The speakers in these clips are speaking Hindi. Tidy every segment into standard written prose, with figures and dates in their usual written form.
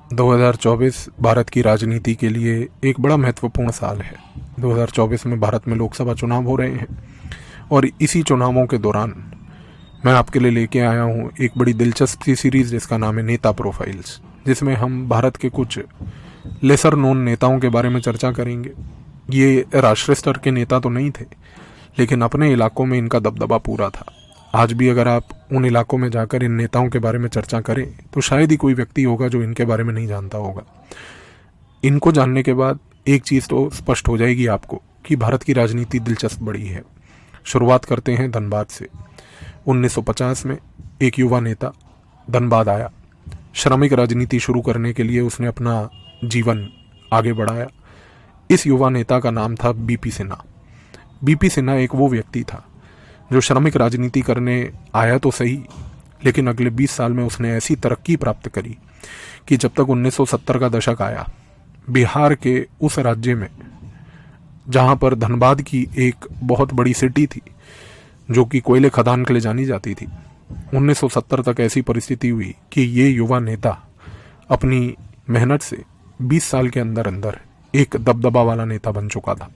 2024 भारत की राजनीति के लिए एक बड़ा महत्वपूर्ण साल है। 2024 में भारत में लोकसभा चुनाव हो रहे हैं और इसी चुनावों के दौरान मैं आपके लिए लेके आया हूँ एक बड़ी दिलचस्प सी सीरीज़ जिसका नाम है नेता प्रोफाइल्स, जिसमें हम भारत के कुछ लेसर नोन नेताओं के बारे में चर्चा करेंगे। ये राष्ट्रीय स्तर के नेता तो नहीं थे, लेकिन अपने इलाकों में इनका दबदबा पूरा था। आज भी अगर आप उन इलाकों में जाकर इन नेताओं के बारे में चर्चा करें तो शायद ही कोई व्यक्ति होगा जो इनके बारे में नहीं जानता होगा। इनको जानने के बाद एक चीज़ तो स्पष्ट हो जाएगी आपको कि भारत की राजनीति दिलचस्प बड़ी है। शुरुआत करते हैं धनबाद से। 1950 में एक युवा नेता धनबाद आया। श्रमिक राजनीति शुरू करने के लिए उसने अपना जीवन आगे बढ़ाया। इस युवा नेता का नाम था बीपी सिन्हा। बीपी सिन्हा एक वो व्यक्ति था जो श्रमिक राजनीति करने आया तो सही, लेकिन अगले 20 साल में उसने ऐसी तरक्की प्राप्त करी कि जब तक 1970 का दशक आया, बिहार के उस राज्य में जहां पर धनबाद की एक बहुत बड़ी सिटी थी जो कि कोयले खदान के लिए जानी जाती थी, 1970 तक ऐसी परिस्थिति हुई कि ये युवा नेता अपनी मेहनत से 20 साल के अंदर अंदर एक दबदबा वाला नेता बन चुका था।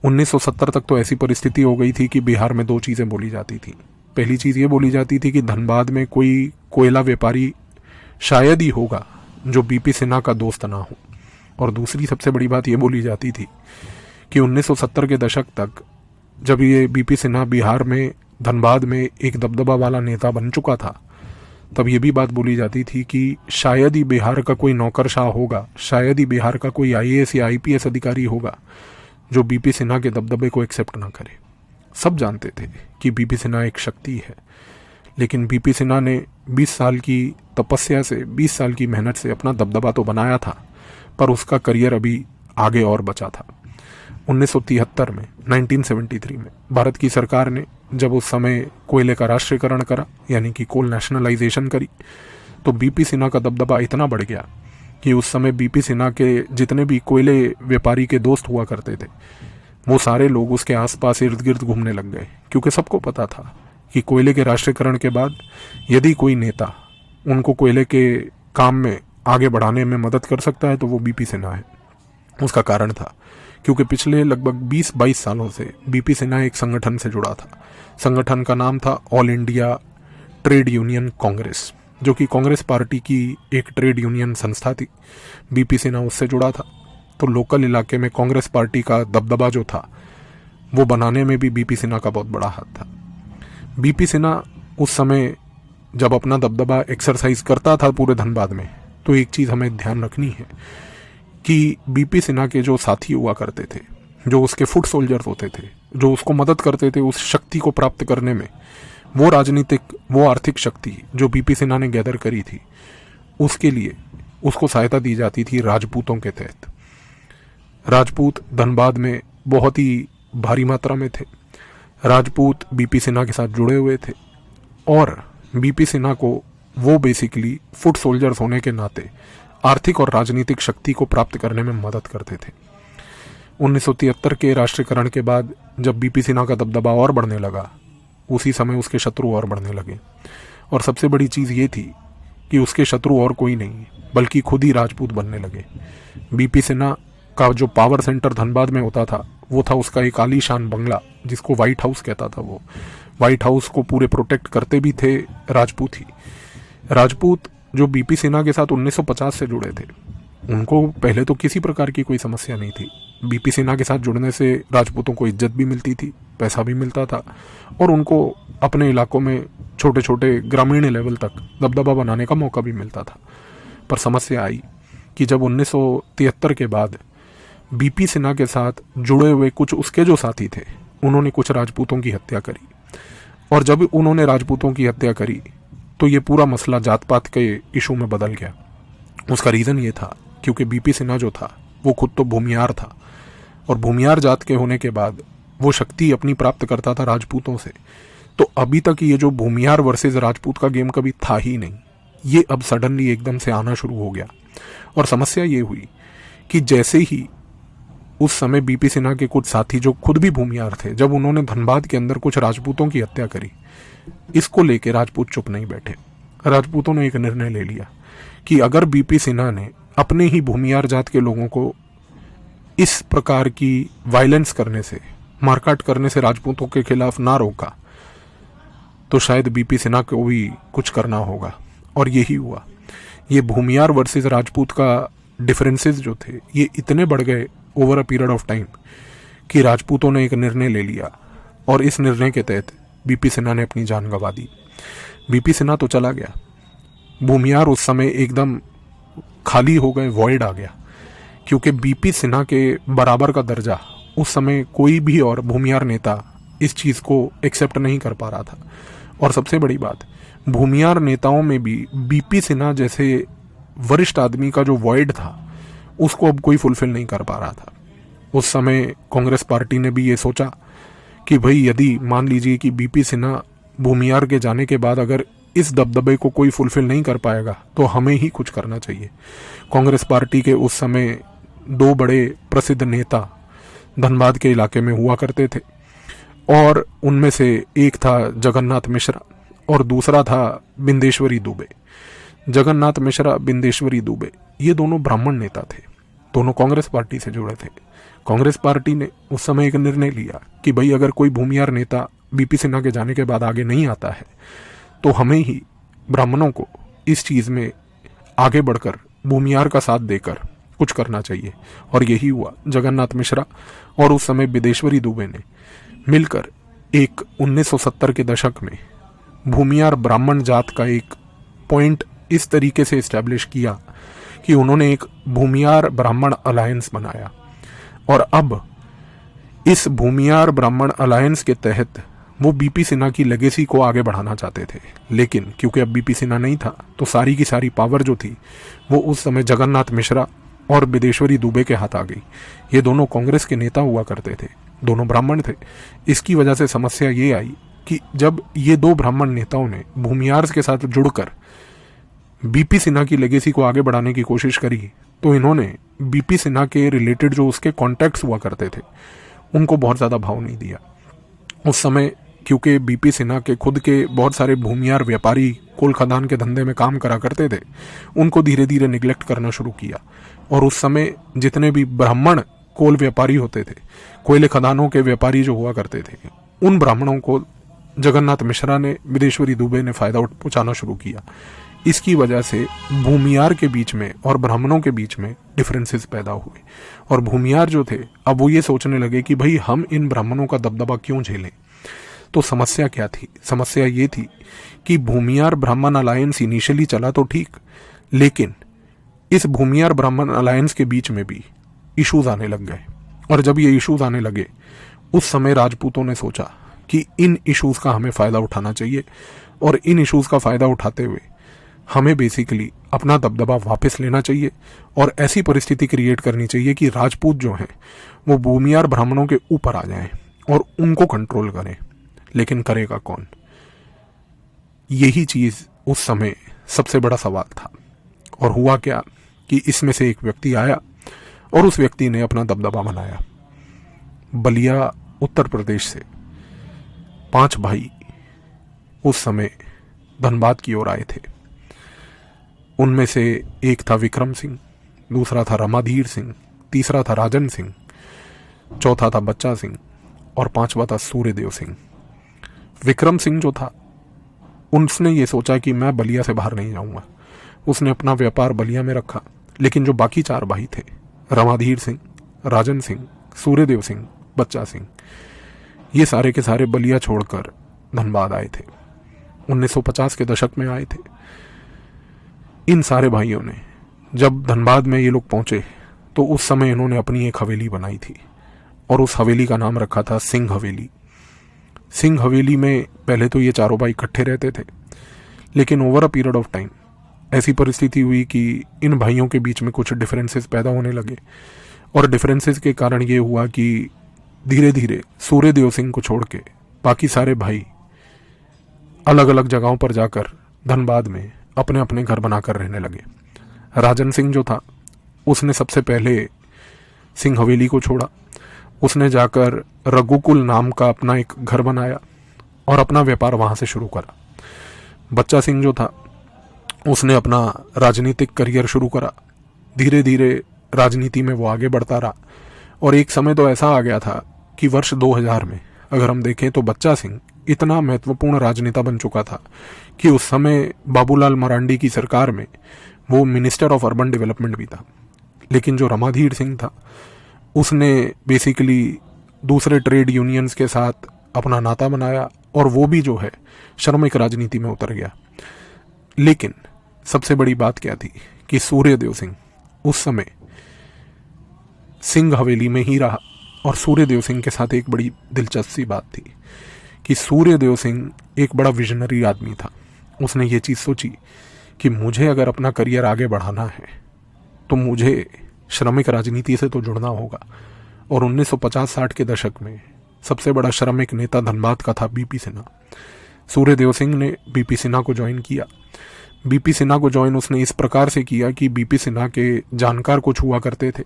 1970 तक तो ऐसी परिस्थिति हो गई थी कि बिहार में दो चीज़ें बोली जाती थी। पहली चीज़ ये बोली जाती थी कि धनबाद में कोई कोयला व्यापारी शायद ही होगा जो बीपी सिन्हा का दोस्त ना हो, और दूसरी सबसे बड़ी बात ये बोली जाती थी कि 1970 के दशक तक जब ये बीपी सिन्हा बिहार में धनबाद में एक दबदबा वाला नेता बन चुका था, तब ये भी बात बोली जाती थी कि शायद ही बिहार का कोई नौकरशाह होगा, शायद ही बिहार का कोई आईएएस या आईपीएस अधिकारी होगा जो बीपी सिन्हा के दबदबे को एक्सेप्ट ना करे। सब जानते थे कि बीपी सिन्हा एक शक्ति है, लेकिन बीपी सिन्हा ने 20 साल की तपस्या से, 20 साल की मेहनत से अपना दबदबा तो बनाया था, पर उसका करियर अभी आगे और बचा था। 1973 में, 1973 में भारत की सरकार ने जब उस समय कोयले का राष्ट्रीयकरण करा, यानी कि कोल नेशनलाइजेशन करी, तो बीपी सिन्हा का दबदबा इतना बढ़ गया कि उस समय बीपी सिन्हा के जितने भी कोयले व्यापारी के दोस्त हुआ करते थे, वो सारे लोग उसके आसपास इर्द गिर्द घूमने लग गए, क्योंकि सबको पता था कि कोयले के राष्ट्रीयकरण के बाद यदि कोई नेता उनको कोयले के काम में आगे बढ़ाने में मदद कर सकता है तो वो बीपी सिन्हा है। उसका कारण था क्योंकि पिछले लगभग 20-22 सालों से बीपी सिन्हा एक संगठन से जुड़ा था। संगठन का नाम था all India trade union Congress, जो कि कांग्रेस पार्टी की एक ट्रेड यूनियन संस्था थी। बीपी सिन्हा उससे जुड़ा था, तो लोकल इलाके में कांग्रेस पार्टी का दबदबा जो था वो बनाने में भी बीपी सिन्हा का बहुत बड़ा हाथ था। बीपी सिन्हा उस समय जब अपना दबदबा एक्सरसाइज करता था पूरे धनबाद में, तो एक चीज़ हमें ध्यान रखनी है कि बीपी सिन्हा के जो साथी हुआ करते थे, जो उसके फुट सोल्जर्स होते थे, जो उसको मदद करते थे उस शक्ति को प्राप्त करने में, वो राजनीतिक, वो आर्थिक शक्ति जो बीपी सिन्हा ने गैदर करी थी, उसके लिए उसको सहायता दी जाती थी राजपूतों के तहत। राजपूत धनबाद में बहुत ही भारी मात्रा में थे। राजपूत बीपी सिन्हा के साथ जुड़े हुए थे और बीपी सिन्हा को वो बेसिकली फुट सोल्जर्स होने के नाते आर्थिक और राजनीतिक शक्ति को प्राप्त करने में मदद करते थे। 1973 के राष्ट्रीयकरण के बाद जब बीपी सिन्हा का दबदबा और बढ़ने लगा, उसी समय उसके शत्रु और बढ़ने लगे, और सबसे बड़ी चीज़ ये थी कि उसके शत्रु और कोई नहीं बल्कि खुद ही राजपूत बनने लगे। बीपी सिन्हा का जो पावर सेंटर धनबाद में होता था वो था उसका एक आलीशान बंगला, जिसको व्हाइट हाउस कहता था। वो व्हाइट हाउस को पूरे प्रोटेक्ट करते भी थे राजपूत ही। राजपूत जो बीपी सिन्हा के साथ 1950 से जुड़े थे, उनको पहले तो किसी प्रकार की कोई समस्या नहीं थी। बीपी सिन्हा के साथ जुड़ने से राजपूतों को इज्जत भी मिलती थी, पैसा भी मिलता था, और उनको अपने इलाकों में छोटे छोटे ग्रामीण लेवल तक दबदबा बनाने का मौका भी मिलता था। पर समस्या आई कि जब 1973 के बाद बीपी सिन्हा के साथ जुड़े हुए कुछ उसके जो साथी थे, उन्होंने कुछ राजपूतों की हत्या करी, और जब उन्होंने राजपूतों की हत्या करी तो ये पूरा मसला जात पात के इशू में बदल गया। उसका रीज़न ये था क्योंकि बीपी सिन्हा जो था वो खुद तो भूमियार था, और भूमियार जात के होने के बाद वो शक्ति अपनी प्राप्त करता था राजपूतों से। तो अभी तक ये जो भूमियार वर्सेस राजपूत का गेम कभी था ही नहीं, ये अब सडनली एकदम से आना शुरू हो गया। और समस्या ये हुई कि जैसे ही उस समय बीपी सिन्हा के कुछ साथी जो खुद भी भूमियार थे, जब उन्होंने धनबाद के अंदर कुछ राजपूतों की हत्या करी, इसको लेके राजपूत चुप नहीं बैठे। राजपूतों ने एक निर्णय ले लिया कि अगर बीपी सिन्हा ने अपने ही भूमियार जात के लोगों को इस प्रकार की वायलेंस करने से, मारकाट करने से राजपूतों के खिलाफ ना रोका, तो शायद बीपी सिन्हा को भी कुछ करना होगा। और यही हुआ। ये भूमियार वर्सेस राजपूत का डिफरेंसेस जो थे ये इतने बढ़ गए over a period of time कि राजपूतों ने एक निर्णय ले लिया और इस निर्णय के तहत बीपी सिन्हा ने अपनी जान गंवा दी। बीपी सिन्हा तो चला गया, भूमियार उस समय एकदम खाली हो गए, वॉइड आ गया, क्योंकि बीपी सिन्हा के बराबर का दर्जा उस समय कोई भी और भूमियार नेता इस चीज़ को एक्सेप्ट नहीं कर पा रहा था। और सबसे बड़ी बात, भूमियार नेताओं में भी बीपी सिन्हा जैसे वरिष्ठ आदमी का जो वॉइड था उसको अब कोई फुलफिल नहीं कर पा रहा था। उस समय कांग्रेस पार्टी ने भी ये सोचा कि भाई यदि मान लीजिए कि बीपी सिन्हा भूमियार के जाने के बाद अगर इस दबदबे को कोई फुलफिल नहीं कर पाएगा तो हमें ही कुछ करना चाहिए। कांग्रेस पार्टी के उस समय दो बड़े प्रसिद्ध नेता धनबाद के इलाके में हुआ करते थे और उनमें से एक था जगन्नाथ मिश्रा और दूसरा था बिंदेश्वरी दुबे। जगन्नाथ मिश्रा, बिंदेश्वरी दुबे, ये दोनों ब्राह्मण नेता थे, दोनों कांग्रेस पार्टी से जुड़े थे। कांग्रेस पार्टी ने उस समय एक निर्णय लिया कि भाई अगर कोई भूमियार नेता बीपी सिन्हा के जाने के बाद आगे नहीं आता है तो हमें ही ब्राह्मणों को इस चीज़ में आगे बढ़कर भूमियार का साथ देकर कुछ करना चाहिए। और यही हुआ। जगन्नाथ मिश्रा और उस समय बिंदेश्वरी दुबे ने मिलकर एक 1970 के दशक में भूमियार ब्राह्मण जात का एक पॉइंट इस तरीके से इस्टेब्लिश किया कि उन्होंने एक भूमियार ब्राह्मण अलायंस बनाया। और अब इस भूमियार ब्राह्मण अलायंस के तहत वो बीपी सिन्हा की लेगेसी को आगे बढ़ाना चाहते थे, लेकिन क्योंकि अब बीपी सिन्हा नहीं था तो सारी की सारी पावर जो थी वो उस समय जगन्नाथ मिश्रा और बिंदेश्वरी दुबे के हाथ आ गई। ये दोनों कांग्रेस के नेता हुआ करते थे, दोनों ब्राह्मण थे। इसकी वजह से समस्या ये आई कि जब ये दो ब्राह्मण नेताओं ने भूमियार के साथ जुड़कर बीपी सिन्हा की लेगेसी को आगे बढ़ाने की कोशिश करी तो इन्होंने बीपी सिन्हा के रिलेटेड जो उसके कॉन्टैक्ट्स हुआ करते थे उनको बहुत ज़्यादा भाव नहीं दिया। उस समय क्योंकि बीपी सिन्हा के खुद के बहुत सारे भूमियार व्यापारी कोल खदान के धंधे में काम करा करते थे, उनको धीरे धीरे निगलेक्ट करना शुरू किया। और उस समय जितने भी ब्राह्मण कोल व्यापारी होते थे, कोयले खदानों के व्यापारी जो हुआ करते थे, उन ब्राह्मणों को जगन्नाथ मिश्रा ने, बिंदेश्वरी दुबे ने फ़ायदा पहुँचाना शुरू किया। इसकी वजह से भूमियार के बीच में और ब्राह्मणों के बीच में डिफरेंसेस पैदा हुए और भूमियार जो थे अब वो ये सोचने लगे कि भाई हम इन ब्राह्मणों का दबदबा क्यों झेलें। तो समस्या क्या थी? समस्या ये थी कि भूमियार ब्राह्मण अलायंस इनिशियली चला तो ठीक, लेकिन इस भूमियार ब्राह्मण अलायंस के बीच में भी इश्यूज आने लग गए। और जब ये इश्यूज आने लगे उस समय राजपूतों ने सोचा कि इन इश्यूज का हमें फ़ायदा उठाना चाहिए और इन इश्यूज का फ़ायदा उठाते हुए हमें बेसिकली अपना दबदबा वापस लेना चाहिए और ऐसी परिस्थिति क्रिएट करनी चाहिए कि राजपूत जो हैं वो भूमियार ब्राह्मणों के ऊपर आ जाएं और उनको कंट्रोल करें। लेकिन करेगा कौन? यही चीज़ उस समय सबसे बड़ा सवाल था। और हुआ क्या कि इसमें से एक व्यक्ति आया और उस व्यक्ति ने अपना दबदबा बनाया। बलिया उत्तर प्रदेश से 5 भाई उस समय धनबाद की ओर आए थे। उनमें से एक था विक्रम सिंह, दूसरा था रमाधीर सिंह, तीसरा था राजन सिंह, चौथा था बच्चा सिंह और 5वां था सूर्यदेव सिंह। विक्रम सिंह जो था उसने ये सोचा कि मैं बलिया से बाहर नहीं जाऊंगा। उसने अपना व्यापार बलिया में रखा, लेकिन जो बाकी 4 भाई थे, रमाधीर सिंह, राजन सिंह, सूर्यदेव सिंह, बच्चा सिंह, ये सारे के सारे बलिया छोड़कर धनबाद आए थे। 1950 के दशक में आए थे। इन सारे भाइयों ने जब धनबाद में ये लोग पहुंचे तो उस समय इन्होंने अपनी एक हवेली बनाई थी और उस हवेली का नाम रखा था सिंह हवेली। सिंह हवेली में पहले तो ये चारों भाई इकट्ठे रहते थे, लेकिन over a period of time ऐसी परिस्थिति हुई कि इन भाइयों के बीच में कुछ डिफरेंसेस पैदा होने लगे और डिफरेंसेस के कारण ये हुआ कि धीरे धीरे सूर्यदेव सिंह को छोड़ के बाकी सारे भाई अलग अलग जगहों पर जाकर धनबाद में अपने अपने घर बनाकर रहने लगे। राजन सिंह जो था उसने सबसे पहले सिंह हवेली को छोड़ा। उसने जाकर रघुकुल नाम का अपना एक घर बनाया और अपना व्यापार वहाँ से शुरू करा। बच्चा सिंह जो था उसने अपना राजनीतिक करियर शुरू करा। धीरे धीरे राजनीति में वो आगे बढ़ता रहा और एक समय तो ऐसा आ गया था कि वर्ष 2000 में अगर हम देखें तो बच्चा सिंह इतना महत्वपूर्ण राजनेता बन चुका था कि उस समय बाबूलाल मरांडी की सरकार में वो मिनिस्टर ऑफ अर्बन डेवलपमेंट भी था। लेकिन जो रमाधीर सिंह था उसने बेसिकली दूसरे ट्रेड यूनियंस के साथ अपना नाता बनाया और वो भी जो है श्रमिक राजनीति में उतर गया। लेकिन सबसे बड़ी बात क्या थी कि सूर्यदेव सिंह उस समय सिंह हवेली में ही रहा और सूर्यदेव सिंह के साथ एक बड़ी दिलचस्प सी बात थी कि सूर्यदेव सिंह एक बड़ा विजनरी आदमी था। उसने ये चीज़ सोची कि मुझे अगर अपना करियर आगे बढ़ाना है तो मुझे श्रमिक राजनीति से तो जुड़ना होगा। और 1950-60 के दशक में सबसे बड़ा श्रमिक नेता धनबाद का था बीपी सिन्हा। सूर्यदेव सिंह ने बीपी सिन्हा को ज्वाइन किया। बीपी सिन्हा को ज्वाइन उसने इस प्रकार से किया कि बीपी सिन्हा के जानकार कुछ हुआ करते थे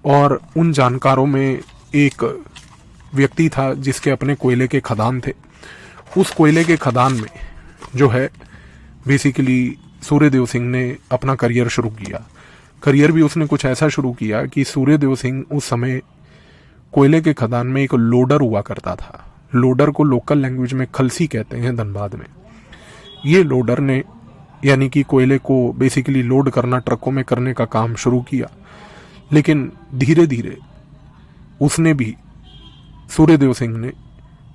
और उन जानकारों में एक व्यक्ति था जिसके अपने कोयले के खदान थे। उस कोयले के खदान में जो है बेसिकली सूर्यदेव सिंह ने अपना करियर शुरू किया। करियर भी उसने कुछ ऐसा शुरू किया कि सूर्यदेव सिंह उस समय कोयले के खदान में एक लोडर हुआ करता था। लोडर को लोकल लैंग्वेज में खलसी कहते हैं धनबाद में। ये लोडर ने यानी कि कोयले को बेसिकली लोड करना ट्रकों में करने का काम शुरू किया। लेकिन धीरे धीरे उसने भी सूर्यदेव सिंह ने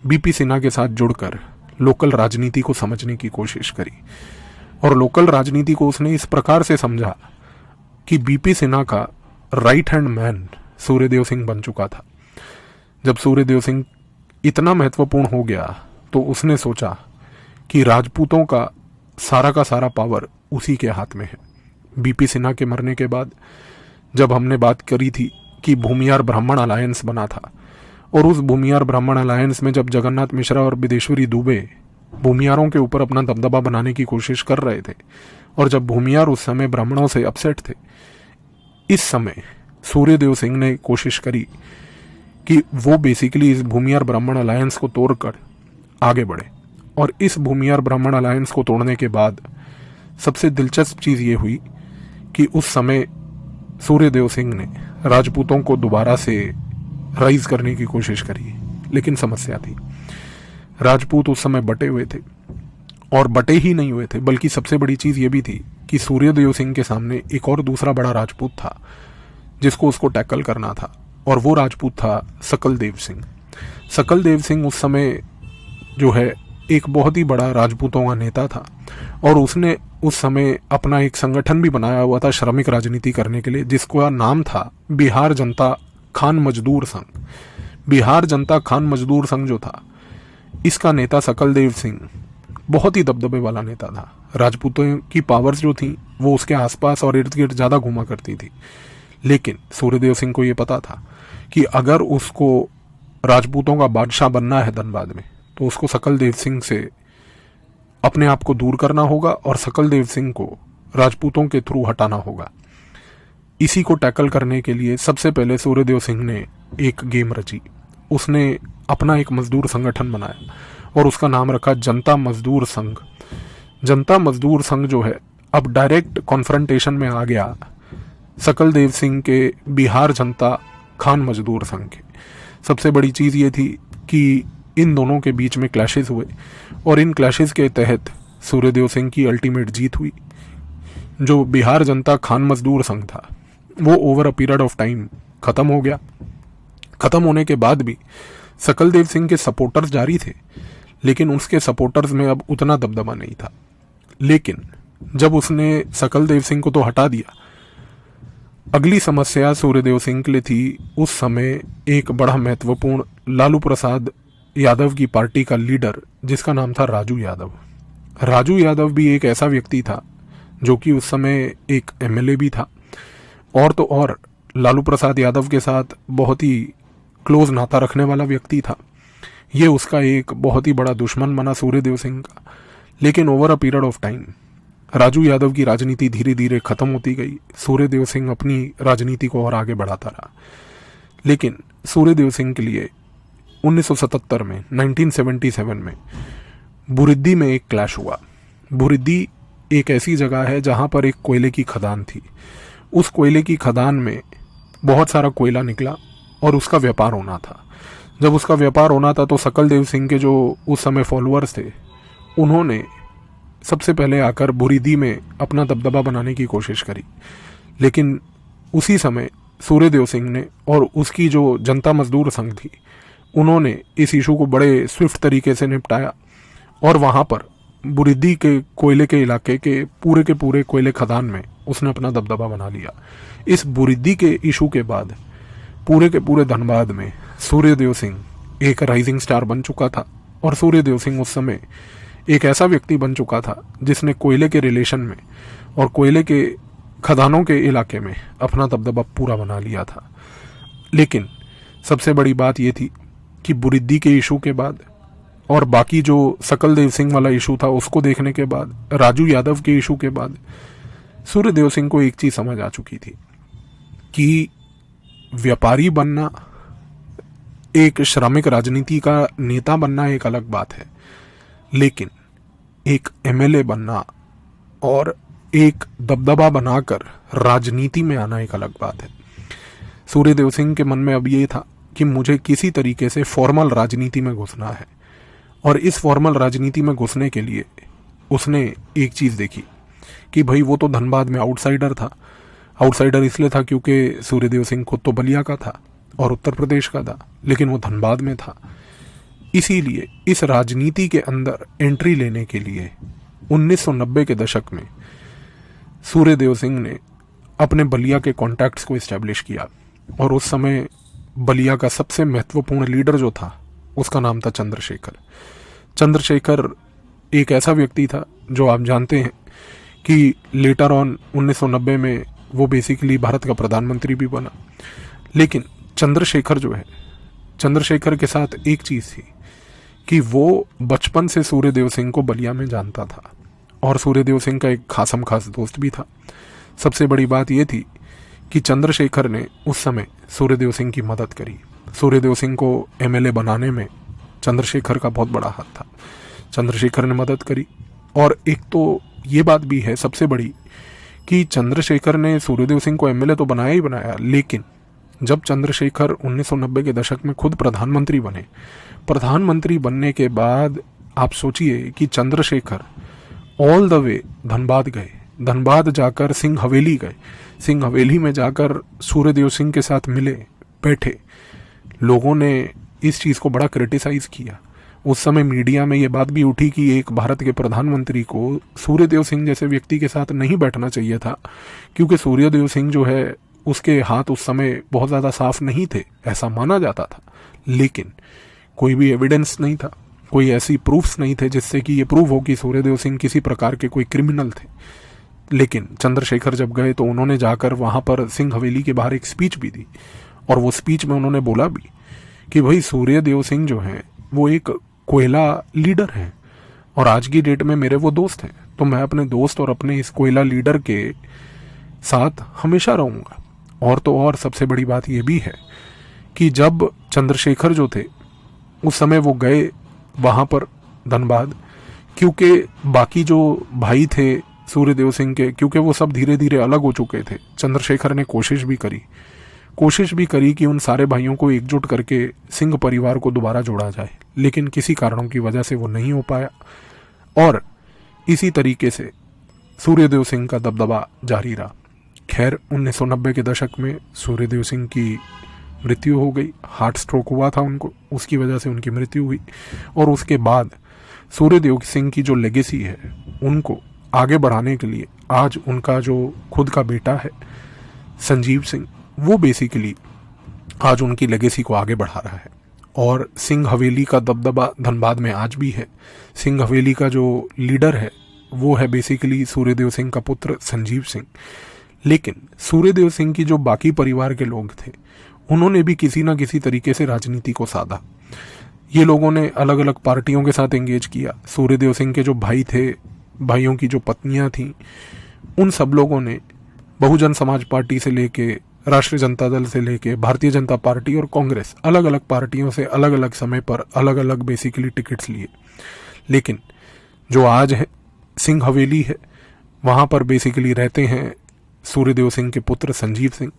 बीपी सिन्हा के साथ जुड़कर लोकल राजनीति को समझने की कोशिश करी और लोकल राजनीति को उसने इस प्रकार से समझा कि बीपी सिन्हा का right hand man Suryadev Singh बन चुका था। जब सूर्यदेव सिंह इतना महत्वपूर्ण हो गया तो उसने सोचा कि राजपूतों का सारा पावर उसी के हाथ में है। बीपी सिन्हा के मरने के बाद जब हमने बात करी थी कि भूमियार ब्राह्मण अलायंस बना था और उस भूमियार ब्राह्मण अलायंस में जब जगन्नाथ मिश्रा और बिदेश्वरी दुबे भूमियारों के ऊपर अपना दबदबा बनाने की कोशिश कर रहे थे और जब भूमियार उस समय ब्राह्मणों से अपसेट थे, इस समय सूर्यदेव सिंह ने कोशिश करी कि वो बेसिकली इस भूमियार ब्राह्मण अलायंस को तोड़कर आगे बढ़े। और इस भूमियार ब्राह्मण अलायंस को तोड़ने के बाद सबसे दिलचस्प चीज़ ये हुई कि उस समय सूर्यदेव सिंह ने राजपूतों को दोबारा से राइज करने की कोशिश करी। लेकिन समस्या थी, राजपूत उस समय बटे हुए थे और बटे ही नहीं हुए थे बल्कि सबसे बड़ी चीज़ ये भी थी कि सूर्यदेव सिंह के सामने एक और दूसरा बड़ा राजपूत था जिसको उसको टैकल करना था और वो राजपूत था सकलदेव सिंह। सकलदेव सिंह उस समय जो है एक बहुत ही बड़ा राजपूतों का नेता था और उसने उस समय अपना एक संगठन भी बनाया हुआ था श्रमिक राजनीति करने के लिए, जिसका नाम था बिहार जनता खान मजदूर संघ। बिहार जनता खान मजदूर संघ जो था, इसका नेता सकलदेव सिंह बहुत ही दबदबे वाला नेता था। राजपूतों की पावर्स जो थी वो उसके आसपास और इर्द गिर्द ज़्यादा घूमा करती थी। लेकिन सूर्यदेव सिंह को ये पता था कि अगर उसको राजपूतों का बादशाह बनना है धनबाद में तो उसको सकलदेव सिंह से अपने आप को दूर करना होगा और सकलदेव सिंह को राजपूतों के थ्रू हटाना होगा। इसी को टैकल करने के लिए सबसे पहले सूर्यदेव सिंह ने एक गेम रची। उसने अपना एक मजदूर संगठन बनाया और उसका नाम रखा जनता मजदूर संघ। जनता मजदूर संघ जो है अब डायरेक्ट कॉन्फ्रंटेशन में आ गया सकलदेव सिंह के बिहार जनता खान मजदूर संघ के। सबसे बड़ी चीज़ ये थी कि इन दोनों के बीच में क्लैशेस हुए और इन क्लैशेस के तहत सूर्यदेव सिंह की अल्टीमेट जीत हुई। जो बिहार जनता खान मजदूर संघ था वो over a period of time ख़त्म हो गया। ख़त्म होने के बाद भी सकलदेव सिंह के सपोर्टर्स जारी थे, लेकिन उसके सपोर्टर्स में अब उतना दबदबा नहीं था। लेकिन जब उसने सकलदेव सिंह को तो हटा दिया, अगली समस्या सूर्यदेव सिंह के लिए थी उस समय एक बड़ा महत्वपूर्ण लालू प्रसाद यादव की पार्टी का लीडर जिसका नाम था राजू यादव। राजू यादव भी एक ऐसा व्यक्ति था जो कि उस समय एक एमएलए भी था और तो और लालू प्रसाद यादव के साथ बहुत ही क्लोज नाता रखने वाला व्यक्ति था। ये उसका एक बहुत ही बड़ा दुश्मन बना सूर्यदेव सिंह का। लेकिन over a period of time Raju Yadav की राजनीति धीरे धीरे खत्म होती गई। सूर्यदेव सिंह अपनी राजनीति को और आगे बढ़ाता रहा। लेकिन सूर्यदेव सिंह के लिए 1977 में 1977 में बुरिद्दी में एक क्लैश हुआ। बुरिद्दी एक ऐसी जगह है जहाँ पर एक कोयले की खदान थी। उस कोयले की खदान में बहुत सारा कोयला निकला और उसका व्यापार होना था। जब उसका व्यापार होना था तो सकल देव सिंह के जो उस समय फॉलोअर्स थे, उन्होंने सबसे पहले आकर बुरीदी में अपना दबदबा बनाने की कोशिश करी। लेकिन उसी समय सूर्यदेव सिंह ने और उसकी जो जनता मजदूर संघ थी, उन्होंने इस इशू को बड़े स्विफ्ट तरीके से निपटाया और वहाँ पर बुरीदी के कोयले के इलाके के पूरे कोयले खदान में उसने अपना दबदबा बना लिया। इस बुरीदी के इशू के बाद पूरे के पूरे धनबाद में सूर्यदेव सिंह एक राइजिंग स्टार बन चुका था और सूर्यदेव सिंह उस समय एक ऐसा व्यक्ति बन चुका था जिसने कोयले के रिलेशन में और कोयले के खदानों के इलाके में अपना दबदबा पूरा बना लिया था। लेकिन सबसे बड़ी बात यह थी कि बुरीदी के इशू के बाद और बाकी जो सकल देव सिंह वाला इशू था उसको देखने के बाद, राजू यादव के इशू के बाद सूर्यदेव सिंह को एक चीज समझ आ चुकी थी कि व्यापारी बनना, एक श्रमिक राजनीति का नेता बनना एक अलग बात है, लेकिन एक एमएलए बनना और एक दबदबा बनाकर राजनीति में आना एक अलग बात है। सूर्यदेव सिंह के मन में अब ये था कि मुझे किसी तरीके से फॉर्मल राजनीति में घुसना है और इस फॉर्मल राजनीति में घुसने के लिए उसने एक चीज़ देखी कि भाई वो तो धनबाद में आउटसाइडर था। आउटसाइडर इसलिए था क्योंकि सूर्यदेव सिंह खुद तो बलिया का था और उत्तर प्रदेश का था, लेकिन वो धनबाद में था। इसीलिए इस राजनीति के अंदर एंट्री लेने के लिए 1990 के दशक में सूर्यदेव सिंह ने अपने बलिया के कॉन्टैक्ट्स को इस्टेब्लिश किया और उस समय बलिया का सबसे महत्वपूर्ण लीडर जो था उसका नाम था चंद्रशेखर। चंद्रशेखर एक ऐसा व्यक्ति था जो आप जानते हैं कि लेटर ऑन 1990 में वो बेसिकली भारत का प्रधानमंत्री भी बना। लेकिन चंद्रशेखर जो है, चंद्रशेखर के साथ एक चीज़ थी कि वो बचपन से सूर्यदेव सिंह को बलिया में जानता था और सूर्यदेव सिंह का एक खासम खास दोस्त भी था। सबसे बड़ी बात यह थी कि चंद्रशेखर ने उस समय सूर्यदेव सिंह की मदद करी। सूर्यदेव सिंह को एमएलए बनाने में चंद्रशेखर का बहुत बड़ा हाथ था। चंद्रशेखर ने मदद करी और एक तो ये बात भी है सबसे बड़ी कि चंद्रशेखर ने सूर्यदेव सिंह को एमएलए तो बनाया ही बनाया, लेकिन जब चंद्रशेखर 1990 के दशक में खुद प्रधानमंत्री बने, प्रधानमंत्री बनने के बाद आप सोचिए कि Chandrashekhar all the way Dhanbad गए, धनबाद जाकर सिंह हवेली गए, सिंह हवेली में जाकर सूर्यदेव सिंह के साथ मिले, बैठे। लोगों ने इस चीज़ को बड़ा क्रिटिसाइज किया। उस समय मीडिया में ये बात भी उठी कि एक भारत के प्रधानमंत्री को सूर्यदेव सिंह जैसे व्यक्ति के साथ नहीं बैठना चाहिए था, क्योंकि सूर्यदेव सिंह जो है उसके हाथ उस समय बहुत ज़्यादा साफ नहीं थे, ऐसा माना जाता था। लेकिन कोई भी एविडेंस नहीं था, कोई ऐसी प्रूफ्स नहीं थे जिससे कि ये प्रूव हो कि सूर्यदेव सिंह किसी प्रकार के कोई क्रिमिनल थे। लेकिन चंद्रशेखर जब गए तो उन्होंने जाकर वहाँ पर सिंह हवेली के बाहर एक स्पीच भी दी और वो स्पीच में उन्होंने बोला भी कि भाई सूर्यदेव सिंह जो हैं वो एक कोयला लीडर हैं और आज की डेट में मेरे वो दोस्त हैं, तो मैं अपने दोस्त और अपने इस कोयला लीडर के साथ हमेशा रहूँगा। और तो और सबसे बड़ी बात ये भी है कि जब चंद्रशेखर जो थे उस समय वो गए वहाँ पर धनबाद, क्योंकि बाकी जो भाई थे सूर्यदेव सिंह के, क्योंकि वो सब धीरे धीरे अलग हो चुके थे, चंद्रशेखर ने कोशिश भी करी कि उन सारे भाइयों को एकजुट करके सिंह परिवार को दोबारा जोड़ा जाए, लेकिन किसी कारणों की वजह से वो नहीं हो पाया। और इसी तरीके से सूर्यदेव सिंह का दबदबा जारी रहा। खैर 1990 के दशक में सूर्यदेव सिंह की मृत्यु हो गई, हार्ट स्ट्रोक हुआ था उनको, उसकी वजह से उनकी मृत्यु हुई। और उसके बाद सूर्यदेव सिंह की जो लेगेसी है उनको आगे बढ़ाने के लिए आज उनका जो खुद का बेटा है संजीव सिंह, वो बेसिकली आज उनकी लेगेसी को आगे बढ़ा रहा है। और सिंह हवेली का दबदबा धनबाद में आज भी है। सिंह हवेली का जो लीडर है वो है बेसिकली सूर्यदेव सिंह का पुत्र संजीव सिंह। लेकिन सूर्यदेव सिंह की जो बाकी परिवार के लोग थे उन्होंने भी किसी ना किसी तरीके से राजनीति को साधा। ये लोगों ने अलग अलग पार्टियों के साथ एंगेज किया। सूर्यदेव सिंह के जो भाई थे, भाइयों की जो पत्नियां थीं, उन सब लोगों ने बहुजन समाज पार्टी से लेके राष्ट्रीय जनता दल से लेके भारतीय जनता पार्टी और कांग्रेस, अलग अलग पार्टियों से अलग अलग समय पर अलग अलग बेसिकली टिकट्स लिए। लेकिन जो आज है सिंह हवेली है वहाँ पर बेसिकली रहते हैं सूर्यदेव सिंह के पुत्र संजीव सिंह,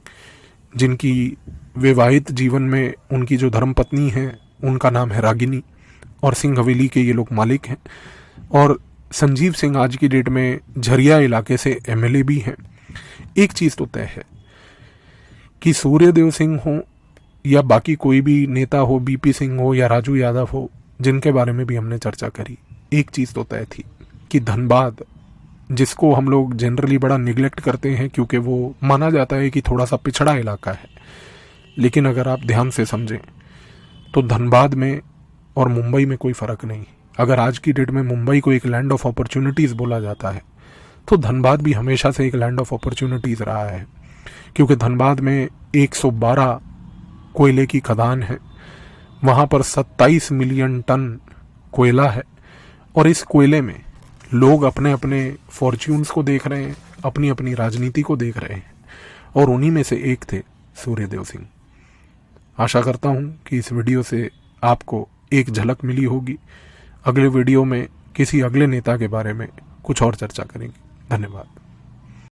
जिनकी वैवाहिक जीवन में उनकी जो धर्मपत्नी है उनका नाम है रागिनी, और सिंह हवेली के ये लोग मालिक हैं। और संजीव सिंह आज की डेट में झरिया इलाके से एमएलए भी हैं। एक चीज़ तो तय है कि सूर्यदेव सिंह हो या बाकी कोई भी नेता हो, बीपी सिंह हो या राजू यादव हो, जिनके बारे में भी हमने चर्चा करी, एक चीज़ तो तय थी कि धनबाद, जिसको हम लोग जनरली बड़ा निगलेक्ट करते हैं क्योंकि वो माना जाता है कि थोड़ा सा पिछड़ा इलाका है, लेकिन अगर आप ध्यान से समझें तो धनबाद में और मुंबई में कोई फ़र्क नहीं। अगर आज की डेट में मुंबई को एक लैंड ऑफ अपॉर्चुनिटीज़ बोला जाता है तो धनबाद भी हमेशा से एक लैंड ऑफ अपॉर्चुनिटीज़ रहा है, क्योंकि धनबाद में 112 कोयले की खदान है, वहाँ पर 27 मिलियन टन कोयला है, और इस कोयले में लोग अपने अपने फॉर्च्यून्स को देख रहे हैं, अपनी अपनी राजनीति को देख रहे हैं, और उन्हीं में से एक थे सूर्यदेव सिंह। आशा करता हूँ कि इस वीडियो से आपको एक झलक मिली होगी। अगले वीडियो में किसी अगले नेता के बारे में कुछ और चर्चा करेंगे। धन्यवाद।